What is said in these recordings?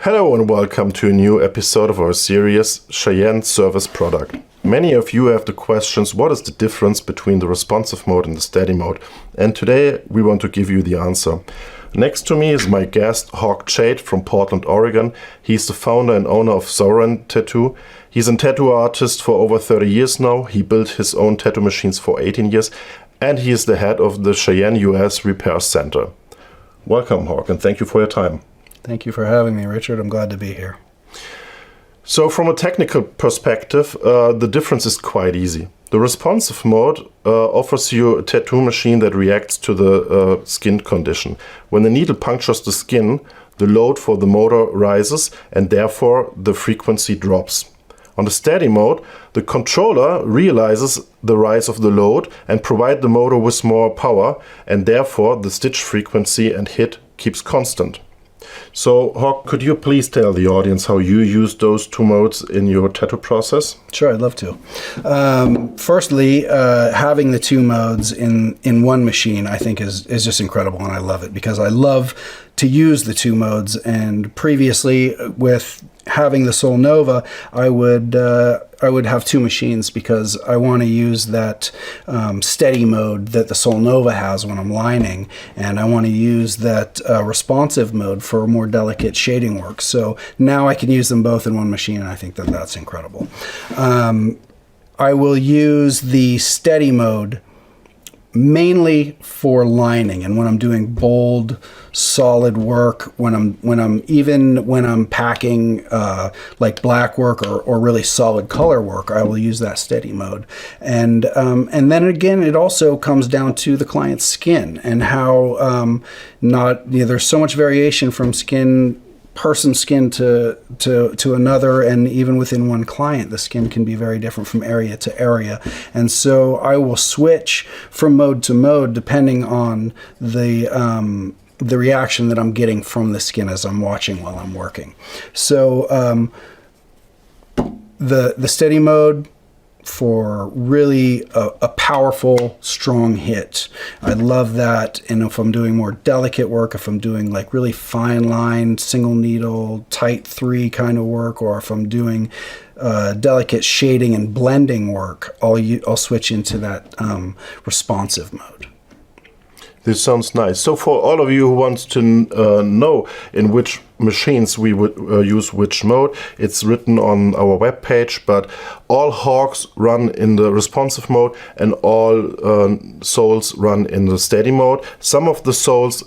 Hello and welcome to a new episode of our series Cheyenne Service Product. Many of you have the questions, what is the difference between the responsive mode and the steady mode? And today we want to give you the answer. Next to me is my guest Hawk Chait from Portland, Oregon. He's the founder and owner of Soren Tattoo. He's a tattoo artist for over 30 years now. He built his own tattoo machines for 18 years and he is the head of the Cheyenne US Repair Center. Welcome, Hawk, and thank you for your time. Thank you for having me, Richard. I'm glad to be here. So from a technical perspective, the difference is quite easy. The responsive mode offers you a tattoo machine that reacts to the skin condition. When the needle punctures the skin, the load for the motor rises and therefore the frequency drops. On the steady mode, the controller realizes the rise of the load and provides the motor with more power, and therefore the stitch frequency and hit keeps constant. So, Hawk, could you please tell the audience how you use those two modes in your tattoo process? Sure, I'd love to. Firstly, having the two modes in one machine, I think is just incredible, and I love it because I love to use the two modes. And previously, with having the Sol Nova, I would have two machines because I want to use that steady mode that the Sol Nova has when I'm lining, and I want to use that responsive mode for more delicate shading work. So now I can use them both in one machine, and I think that that's incredible. I will use the steady mode mainly for lining and when I'm doing bold, solid work, when I'm packing like black work or really solid color work, I will use that steady mode. And then again, it also comes down to the client's skin and how there's so much variation from person's skin to another, and even within one client the skin can be very different from area to area, and so I will switch from mode to mode depending on the reaction that I'm getting from the skin as I'm watching while I'm working. So the steady mode for really a powerful, strong hit. I love that. And if I'm doing more delicate work, if I'm doing like really fine line, single needle, tight 3 kind of work, or if I'm doing delicate shading and blending work, I'll switch into that responsive mode. This sounds nice. So for all of you who want to know in which machines we would use which mode, it's written on our webpage, but all Hawks run in the responsive mode and all Sols run in the steady mode. Some of the Sols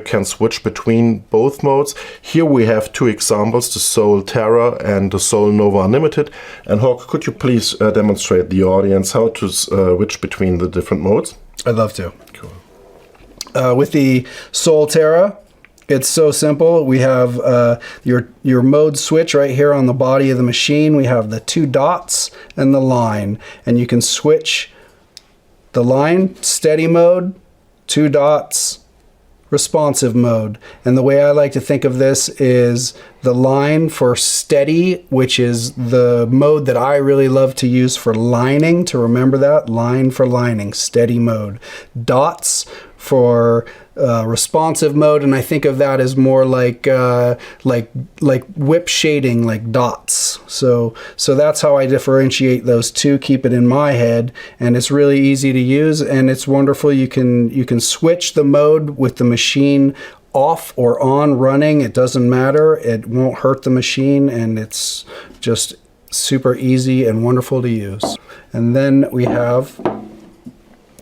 can switch between both modes. Here we have two examples, the Sol Terra and the Sol Nova Unlimited. And Hawk, could you please demonstrate the audience how to switch between the different modes? I'd love to. Cool. With the Sol Terra, it's so simple. We have your mode switch right here on the body of the machine. We have the 2 dots and the line, and you can switch the line, steady mode, 2 dots, responsive mode. And the way I like to think of this is the line for steady, which is the mode that I really love to use for lining, to remember that, line for lining, steady mode. Dots for responsive mode, and I think of that as more like whip shading, like dots. So that's how I differentiate those two, keep it in my head, and it's really easy to use and it's wonderful. You can switch the mode with the machine off or on running. It doesn't matter. It won't hurt the machine, and it's just super easy and wonderful to use. And then we have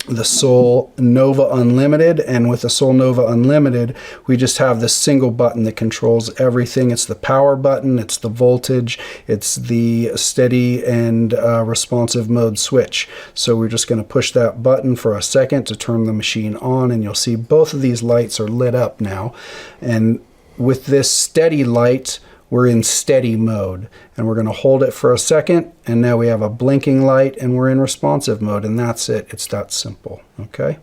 the Sol Nova Unlimited, and with the Sol Nova Unlimited we just have this single button that controls everything. It's the power button, it's the voltage, it's the steady and responsive mode switch. So we're just going to push that button for a second to turn the machine on, and you'll see both of these lights are lit up now. And with this steady light, we're in steady mode, and we're going to hold it for a second, and now we have a blinking light and we're in responsive mode, and that's it. It's that simple. Okay.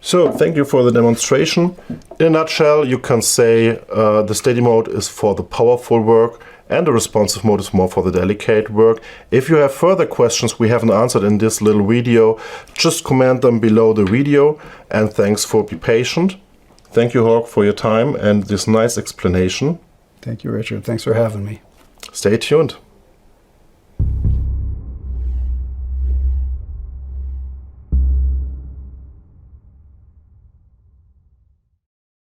So thank you for the demonstration. In a nutshell, you can say the steady mode is for the powerful work and the responsive mode is more for the delicate work. If you have further questions we haven't answered in this little video, just comment them below the video, and thanks for being patient. Thank you, Hawk, for your time and this nice explanation. Thank you, Richard. Thanks for having me. Stay tuned.